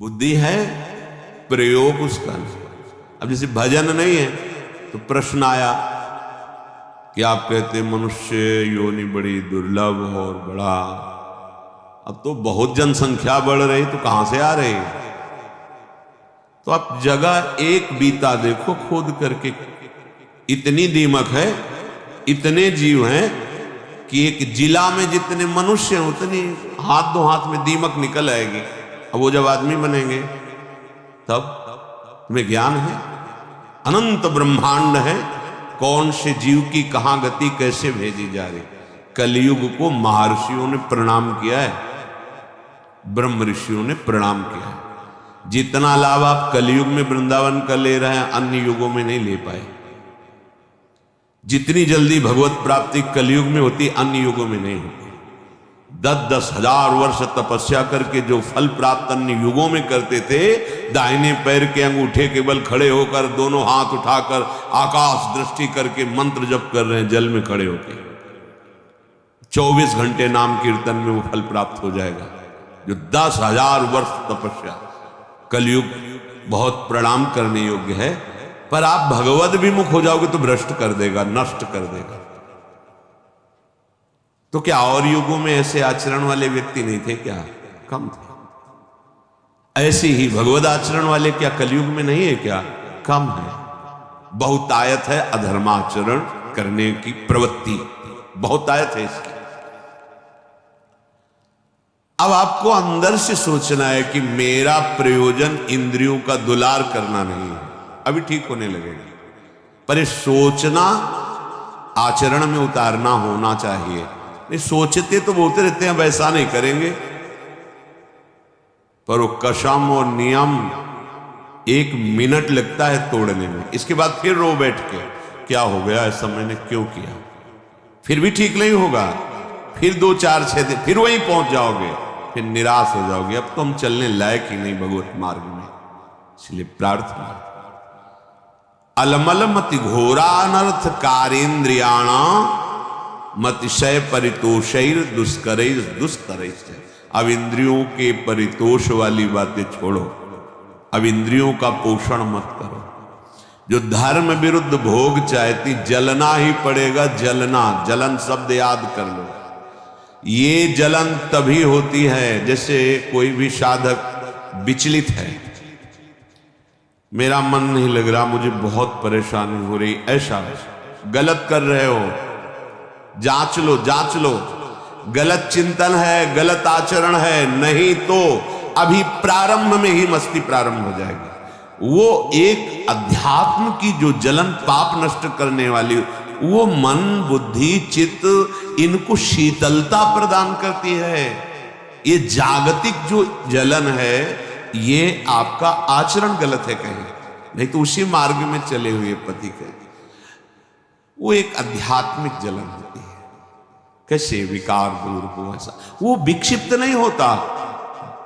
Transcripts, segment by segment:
बुद्धि है, प्रयोग उसका नहीं। अब जैसे भजन नहीं है तो प्रश्न आया कि आप कहते मनुष्य योनि बड़ी दुर्लभ और बड़ा, अब तो बहुत जनसंख्या बढ़ रही तो कहां से आ रही? तो आप जगह एक बीता देखो खोद करके, इतनी दीमक है, इतने जीव हैं कि एक जिला में जितने मनुष्य हैं उतनी हाथ दो हाथ में दीमक निकल आएगी। अब वो जब आदमी बनेंगे तब तुम्हें ज्ञान है, अनंत ब्रह्मांड है, कौन से जीव की कहां गति कैसे भेजी जा रही। कलयुग को महर्षियों ने प्रणाम किया है, ब्रह्म ऋषियों ने प्रणाम किया है। जितना लाभ आप कलयुग में वृंदावन का ले रहे हैं अन्य युगों में नहीं ले पाए। जितनी जल्दी भगवत प्राप्ति कलयुग में होती अन्य युगों में नहीं होती। 10-10 हजार वर्ष तपस्या करके जो फल प्राप्त अन्य युगों में करते थे, दाहिने पैर के अंगूठे के बल खड़े होकर दोनों हाथ उठाकर आकाश दृष्टि करके मंत्र जप कर रहे हैं, जल में खड़े होकर 24 घंटे नाम कीर्तन में वो फल प्राप्त हो जाएगा। जो 10,000 वर्ष तपस्या, कलयुग बहुत प्रणाम करने योग्य है। पर आप भगवद विमुख हो जाओगे तो भ्रष्ट कर देगा, नष्ट कर देगा। तो क्या और युगों में ऐसे आचरण वाले व्यक्ति नहीं थे क्या? कम थे। ऐसे ही भगवद आचरण वाले क्या कलयुग में नहीं है क्या? कम है। बहुतायत है अधर्माचरण करने की प्रवृत्ति, बहुतायत है इसकी। अब आपको अंदर से सोचना है कि मेरा प्रयोजन इंद्रियों का दुलार करना नहीं है, अभी ठीक होने लगेगा। पर ये सोचना आचरण में उतारना होना चाहिए। नहीं सोचते तो बोलते रहते हैं वैसा नहीं करेंगे, पर वो कसम और नियम 1 मिनट लगता है तोड़ने में। इसके बाद फिर रो बैठ के क्या हो गया, ऐसा मैंने क्यों किया? फिर भी ठीक नहीं होगा, फिर 2, 4, 6 दिन फिर वहीं पहुंच जाओगे, फिर निराश हो जाओगे। अब तो हम चलने लायक ही नहीं भगवत मार्ग में। इसलिए प्रार्थना, अलमल मति घोरा अनर्थ कारेन्द्रियाण मतिशय परितोषैर दुष्करैर दुष्करैर। अब इंद्रियों के परितोष वाली बातें छोड़ो, अब इंद्रियों का पोषण मत करो। जो धर्म विरुद्ध भोग चाहती, जलना ही पड़ेगा। जलना, जलन शब्द याद कर लो। ये जलन तभी होती है जैसे कोई भी साधक विचलित है, मेरा मन नहीं लग रहा, मुझे बहुत परेशानी हो रही, ऐसा गलत कर रहे हो, जांच लो, जांच लो। गलत चिंतन है, गलत आचरण है, नहीं तो अभी प्रारंभ में ही मस्ती प्रारंभ हो जाएगी। वो एक अध्यात्म की जो जलन पाप नष्ट करने वाली, वो मन बुद्धि चित्त इनको शीतलता प्रदान करती है। ये जागतिक जो जलन है, ये आपका आचरण गलत है कहीं, नहीं तो उसी मार्ग में चले हुए पति के, वो एक आध्यात्मिक जलन होती है। कैसे विकार दूर हो, ऐसा वो विक्षिप्त नहीं होता,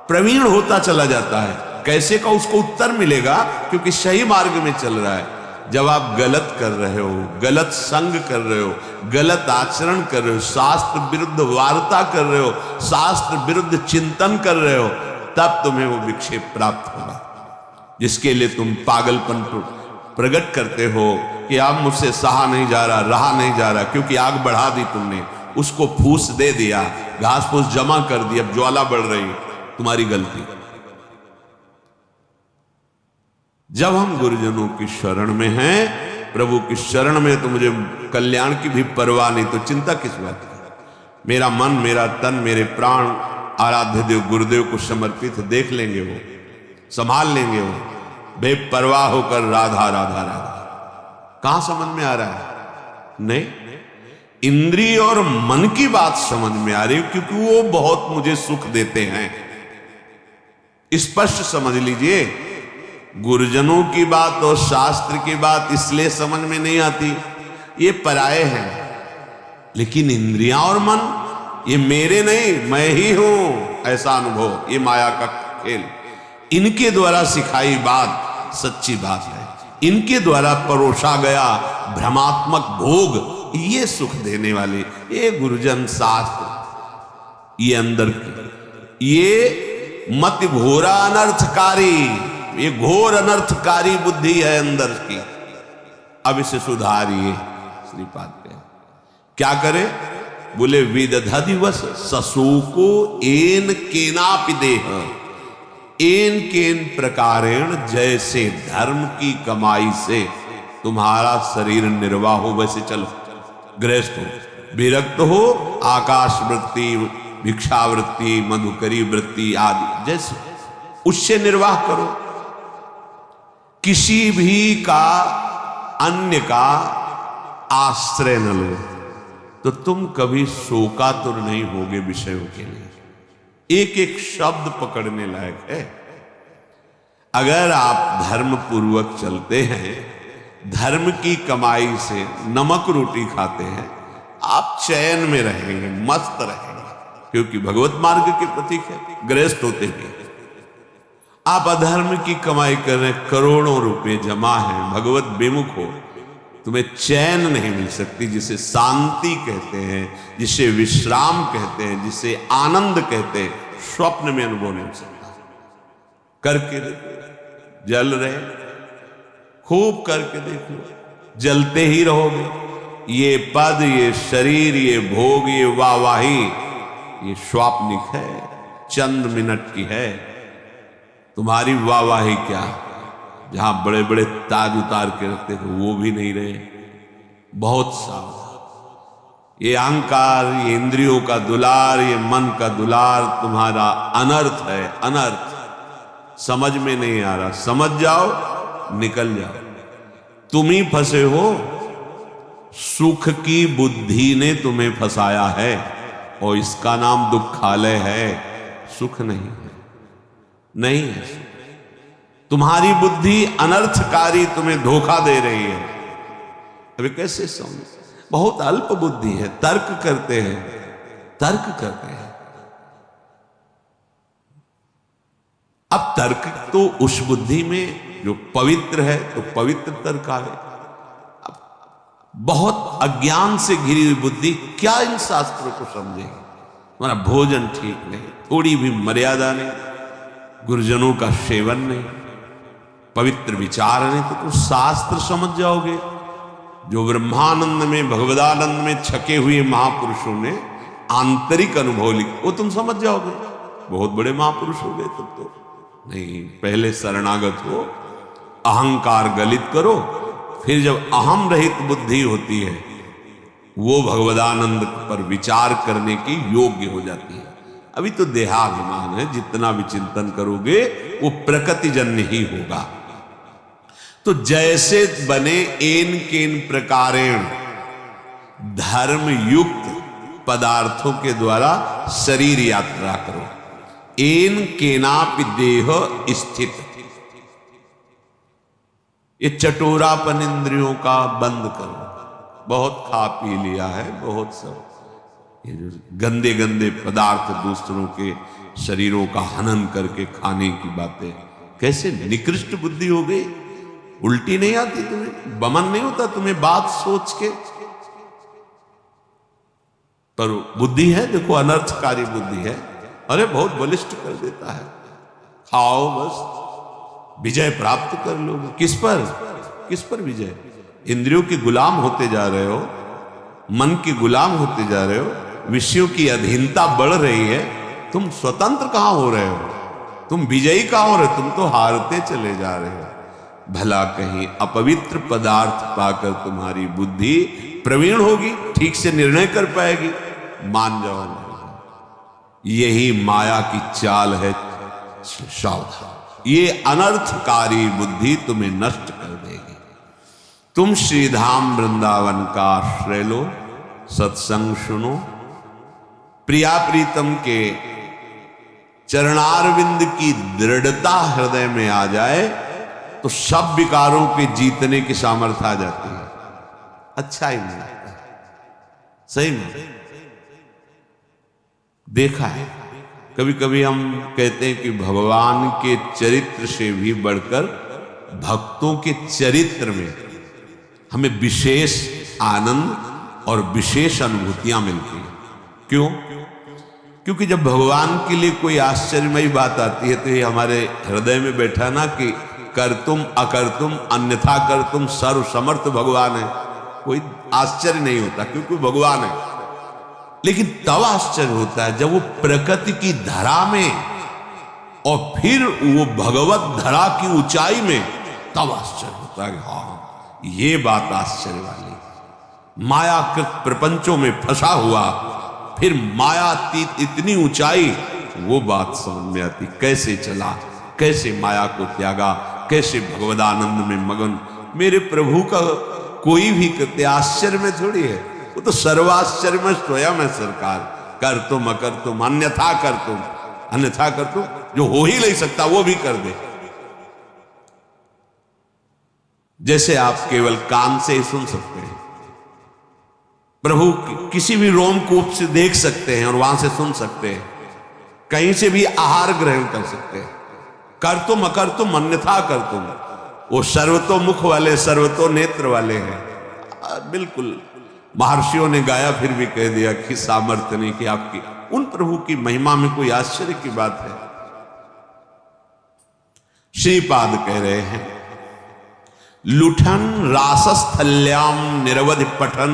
प्रवीण होता चला जाता है। कैसे का उसको उत्तर मिलेगा, क्योंकि सही मार्ग में चल रहा है। जब आप गलत कर रहे हो, गलत संग कर रहे हो, गलत आचरण कर रहे हो, शास्त्र विरुद्ध वार्ता कर रहे हो, शास्त्र विरुद्ध चिंतन कर रहे हो, तब तुम्हें वो विक्षेप प्राप्त होगा, जिसके लिए तुम पागलपन प्रकट करते हो कि अब मुझसे सहा नहीं जा रहा, रहा नहीं जा रहा, क्योंकि आग बढ़ा दी तुमने, उसको फूस दे दिया, घास फूस जमा कर दी, अब ज्वाला बढ़ रही, तुम्हारी गलती। जब हम गुरुजनों की शरण में हैं, प्रभु की शरण में, तो मुझे कल्याण की भी परवाह नहीं, तो चिंता किस बात की? मेरा मन, मेरा तन, मेरे प्राण आराध्य देव गुरुदेव को समर्पित, देख लेंगे वो, संभाल लेंगे वो, बेपरवाह होकर राधा राधा राधा। कहां समझ में आ रहा है? नहीं, इंद्रिय और मन की बात समझ में आ रही, क्योंकि वो बहुत मुझे सुख देते हैं। स्पष्ट समझ लीजिए, गुरुजनों की बात और शास्त्र की बात इसलिए समझ में नहीं आती, ये पराये हैं। लेकिन इंद्रियां और मन, ये मेरे नहीं, मैं ही हूं, ऐसा अनुभव, ये माया का खेल, इनके द्वारा सिखाई बात सच्ची बात है। इनके द्वारा परोसा गया भ्रमात्मक भोग, ये सुख देने वाले, ये गुरुजन शास्त्र, ये अंदर ये मति घोरा अनर्थकारी, ये घोर अनर्थकारी बुद्धि है अंदर की, अब इसे सुधारिए। श्रीपाद कहे क्या करे? बोले विदधा दिवस ससुको एन केनापि देह, एन केन प्रकारेण, जैसे धर्म की कमाई से तुम्हारा शरीर निर्वाह हो वैसे चलो। गृहस्थ हो, विरक्त हो, आकाश वृत्ति, भिक्षावृत्ति, मधुकरी वृत्ति आदि जैसे उससे निर्वाह करो। किसी भी का अन्य का आश्रय न लो, तो तुम कभी शोकातुर नहीं होगे विषयों के लिए। एक एक शब्द पकड़ने लायक है। अगर आप धर्म पूर्वक चलते हैं, धर्म की कमाई से नमक रोटी खाते हैं, आप चैन में रहेंगे, मस्त रहेंगे, क्योंकि भगवत मार्ग के प्रतीक है। गृहस्थ होते हैं, आप अधर्म की कमाई कर रहे, करोड़ों रुपए जमा है, भगवत विमुख हो, तुम्हें चैन नहीं मिल सकती, जिसे शांति कहते हैं, जिसे विश्राम कहते हैं, जिसे आनंद कहते हैं, स्वप्न में अनुभव नहीं हो सकता। करके देखो, जल रहे, खूब करके देख लो, जलते ही रहोगे। ये पद, ये शरीर, ये भोग, ये वाहवाही, ये स्वाप्निक है, चंद मिनट की है। तुम्हारी वाहवाही क्या, जहां बड़े बड़े ताज उतार के रखते थे वो भी नहीं रहे। बहुत सावधान। ये अहंकार, ये इंद्रियों का दुलार, ये मन का दुलार तुम्हारा अनर्थ है, अनर्थ। समझ में नहीं आ रहा, समझ जाओ, निकल जाओ। तुम ही फंसे हो, सुख की बुद्धि ने तुम्हें फंसाया है, और इसका नाम दुखालय है, सुख नहीं है, नहीं है। तुम्हारी बुद्धि अनर्थकारी तुम्हें धोखा दे रही है। अभी कैसे समझ? बहुत अल्प बुद्धि है, तर्क करते हैं, तर्क करते हैं। अब तर्क तो उस बुद्धि में जो पवित्र है, तो पवित्र तर्क आवे। अब बहुत अज्ञान से घिरी हुई बुद्धि क्या इन शास्त्रों को समझेगी? हमारा भोजन ठीक नहीं, थोड़ी भी मर्यादा नहीं, गुरुजनों का सेवन नहीं, पवित्र विचार नहीं, तो तुम शास्त्र समझ जाओगे। जो ब्रह्मानंद में, भगवदानंद में छके हुए महापुरुषों ने आंतरिक अनुभव लिखे, वो तुम समझ जाओगे। बहुत बड़े महापुरुष हो गए तब तो। नहीं, पहले शरणागत हो, अहंकार गलित करो, फिर जब अहम रहित बुद्धि होती है, वो भगवदानंद पर विचार करने की योग्य हो जाती है। अभी तो देहाभिमान है, जितना भी चिंतन करोगे वो प्रकृतिजन्य ही होगा। तो जैसे बने एन केन प्रकारेण, धर्म युक्त पदार्थों के द्वारा शरीर यात्रा करो। एन केनापि देह स्थित, ये चटोरापन इंद्रियों का बंद करो। बहुत खा पी लिया है, बहुत सब ये जो गंदे गंदे पदार्थ दूसरों के शरीरों का हनन करके खाने की बातें, कैसे निकृष्ट बुद्धि हो गई। उल्टी नहीं आती तुम्हें, बमन नहीं होता तुम्हें बात सोच के, पर बुद्धि है, देखो अनर्थकारी बुद्धि है। अरे बहुत बलिष्ठ कर देता है, खाओ बस, विजय प्राप्त कर लोगे। किस पर, किस पर विजय? इंद्रियों के गुलाम होते जा रहे हो, मन के गुलाम होते जा रहे हो, विषयों की अधीनता बढ़ रही है। तुम स्वतंत्र कहां हो रहे हो, तुम विजयी कहां हो रहे हो? तुम तो हारते चले जा रहे हो। भला कहीं अपवित्र पदार्थ पाकर तुम्हारी बुद्धि प्रवीण होगी, ठीक से निर्णय कर पाएगी? मान जाओ, यही माया की चाल है। सावधान, ये अनर्थकारी बुद्धि तुम्हें नष्ट कर देगी। तुम श्रीधाम वृंदावन का आश्रय लो, सत्संग सुनो, प्रिया प्रीतम के चरणारविंद की दृढ़ता हृदय में आ जाए तो सब विकारों के जीतने की सामर्थ्य आ जाती है। अच्छा ही नहीं लगता, सही में देखा है। कभी कभी हम कहते हैं कि भगवान के चरित्र से भी बढ़कर भक्तों के चरित्र में हमें विशेष आनंद और विशेष अनुभूतियां मिलती हैं। क्यों? क्योंकि जब भगवान के लिए कोई आश्चर्यमयी बात आती है तो ये हमारे हृदय में बैठा ना कि कर तुम अकर तुम अन्यथा कर तुम सर्व समर्थ भगवान है, कोई आश्चर्य नहीं होता क्योंकि भगवान है। लेकिन तब आश्चर्य होता है जब वो प्रकृति की धरा में और फिर वो भगवत धरा की ऊंचाई में, तब आश्चर्य होता है कि हाँ ये बात आश्चर्य वाली। मायाकृत प्रपंचों में फंसा हुआ फिर मायातीत इतनी ऊंचाई, वो बात समझ में आती। कैसे चला, कैसे माया को त्यागा, कैसे भगवदानंद में मगन। मेरे प्रभु का कोई भी कृत्य आश्चर्य में थोड़ी है, वो तो सर्वाश्चर्य में स्वयं है सरकार। कर तुम अकर तुम अन्यथा कर तुम, अन्यथा कर तुम, जो हो ही नहीं सकता वो भी कर दे। जैसे आप केवल कान से ही सुन सकते हैं, प्रभु किसी भी रोमकूप से देख सकते हैं और वहां से सुन सकते हैं, कहीं से भी आहार ग्रहण कर सकते हैं। कर तुम अकर तुम अन्यथा कर तुम, वो सर्वतोमुख वाले सर्वतो नेत्र वाले हैं। बिल्कुल महर्षियों ने गाया फिर भी कह दिया कि सामर्थ्य नहीं कि आपकी उन प्रभु की महिमा में कोई आश्चर्य की बात है। श्रीपाद कह रहे हैं, लुठन रासस्थल्याम निरवधि पठन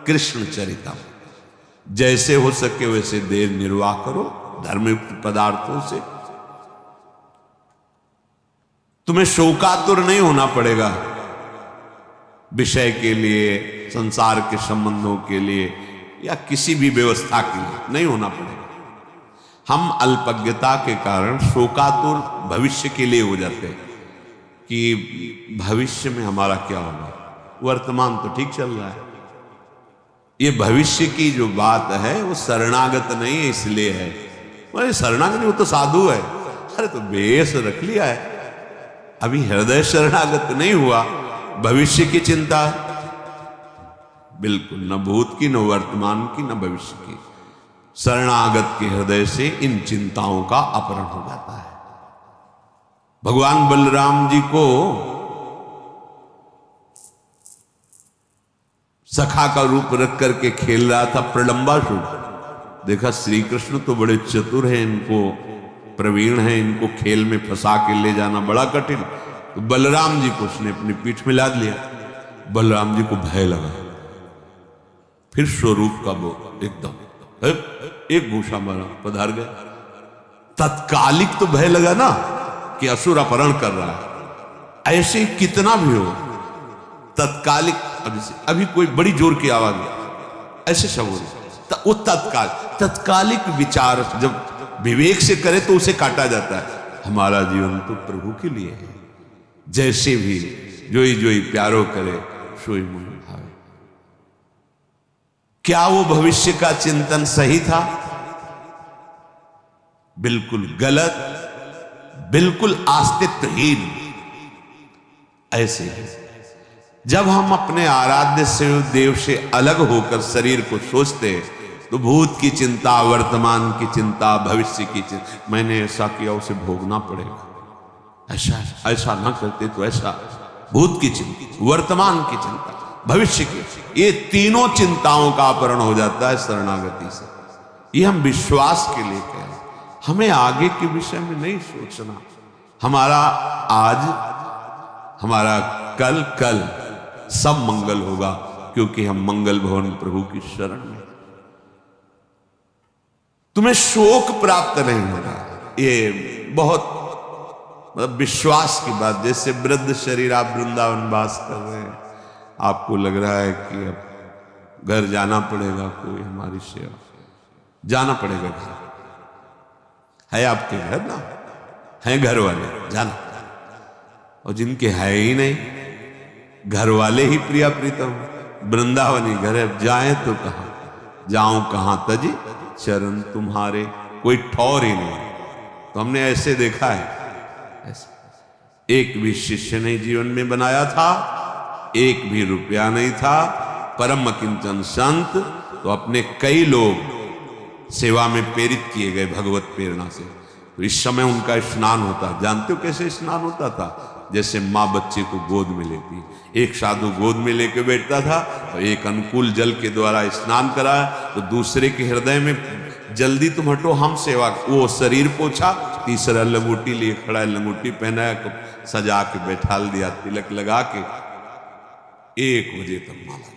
कृष्ण चरितम। जैसे हो सके वैसे देर निर्वाह करो धर्मयुक्त पदार्थों से। तुम्हें शोकातुर नहीं होना पड़ेगा विषय के लिए, संसार के संबंधों के लिए या किसी भी व्यवस्था के लिए नहीं होना पड़ेगा। हम अल्पज्ञता के कारण शोकातुर भविष्य के लिए हो जाते हैं कि भविष्य में हमारा क्या होगा, वर्तमान तो ठीक चल रहा है। ये भविष्य की जो बात है वो शरणागत नहीं है, इसलिए है। अरे शरणागत नहीं, वो तो साधु है। अरे तो बेस रख लिया है, अभी हृदय शरणागत नहीं हुआ। भविष्य की चिंता बिल्कुल, न भूत की, न वर्तमान की, न भविष्य की। शरणागत के हृदय से इन चिंताओं का अपहरण हो जाता है। भगवान बलराम जी को सखा का रूप रख करके खेल रहा था प्रलंबासुर। देखा श्री कृष्ण तो बड़े चतुर हैं, इनको प्रवीण हैं, इनको खेल में फंसा के ले जाना बड़ा कठिन। तो बलराम जी को उसने अपनी पीठ में लाद लिया। बलराम जी को भय लगा, फिर स्वरूप का वो एकदम एक घूसा मारा, पधार गए। तत्कालिक तो भय लगा ना कि असुर अपहरण कर रहा है। ऐसे कितना भी हो, तत्कालिक अभी कोई बड़ी जोर की आवाज है, ऐसे सब हो रही, वो तत्कालिक विचार जब विवेक से करे तो उसे काटा जाता है। हमारा जीवन तो प्रभु के लिए है, जैसे भी जोई जोई प्यारो करे सोई मन भावे। क्या वो भविष्य का चिंतन सही था? बिल्कुल गलत, बिल्कुल अस्तित्वहीन। ऐसे ही जब हम अपने आराध्य से देव से अलग होकर शरीर को सोचते तो भूत की चिंता, वर्तमान की चिंता, भविष्य की चिंता, मैंने ऐसा किया उसे भोगना पड़ेगा, ऐसा ना करते तो ऐसा। भूत की चिंता, वर्तमान की चिंता, भविष्य की, ये तीनों चिंताओं का अपहरण हो जाता है शरणागति से। ये हम विश्वास के लिए कह रहे हैं, हमें आगे के विषय में नहीं सोचना। हमारा आज, हमारा कल सब मंगल होगा, क्योंकि हम मंगल भवन प्रभु की शरण में। तुम्हें शोक प्राप्त नहीं होगा, ये बहुत मतलब विश्वास की बात। जैसे वृद्ध शरीर, आप वृंदावन वास कर रहे हैं, आपको लग रहा है कि अब घर जाना पड़ेगा, कोई हमारी सेवा, जाना पड़ेगा। घर है आपके, घर ना है, घर वाले जाना। और जिनके है ही नहीं, घर वाले ही प्रिया प्रीतम, वृंदावनी घर है, जाएं तो कहां, जाऊं कहां तजी चरण तुम्हारे, कोई ठौर ही नहीं। तो हमने ऐसे देखा है, ऐसे एक भी शिष्य नहीं जीवन में बनाया था, एक भी रुपया नहीं था। परम किंचन संत तो अपने कई लोग सेवा में प्रेरित किए गए भगवत प्रेरणा से। तो इस समय उनका स्नान होता, जानते हो कैसे स्नान होता था? जैसे माँ बच्चे को गोद में लेती, एक साधु गोद में लेके बैठता था और एक अनुकूल जल के द्वारा स्नान कराया तो दूसरे के हृदय में जल्दी तुम हटो, हम सेवा। वो शरीर पोछा, तीसरा लंगोटी लिए खड़ा है, लंगोटी पहना है, सजा के बैठाल दिया, तिलक लगा के 1 बजे तक माला।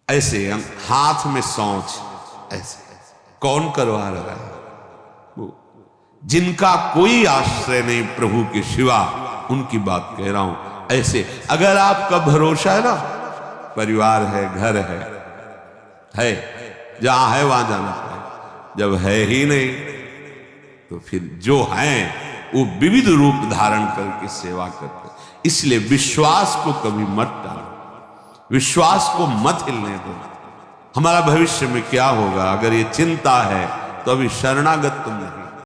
ऐसे हाथ में सौंच, ऐसे कौन करवा रहा है? वो जिनका कोई आश्रय नहीं प्रभु के सिवा, उनकी बात कह रहा हूं। ऐसे अगर आपका भरोसा है ना, परिवार है, घर है, जहां है वहां जाना पड़ेगा। जब है ही नहीं तो फिर जो है वो विविध रूप धारण करके सेवा करते। इसलिए विश्वास को कभी मत टालो, विश्वास को मत हिलने दो। हमारा भविष्य में क्या होगा, अगर ये चिंता है तो अभी शरणागत तुम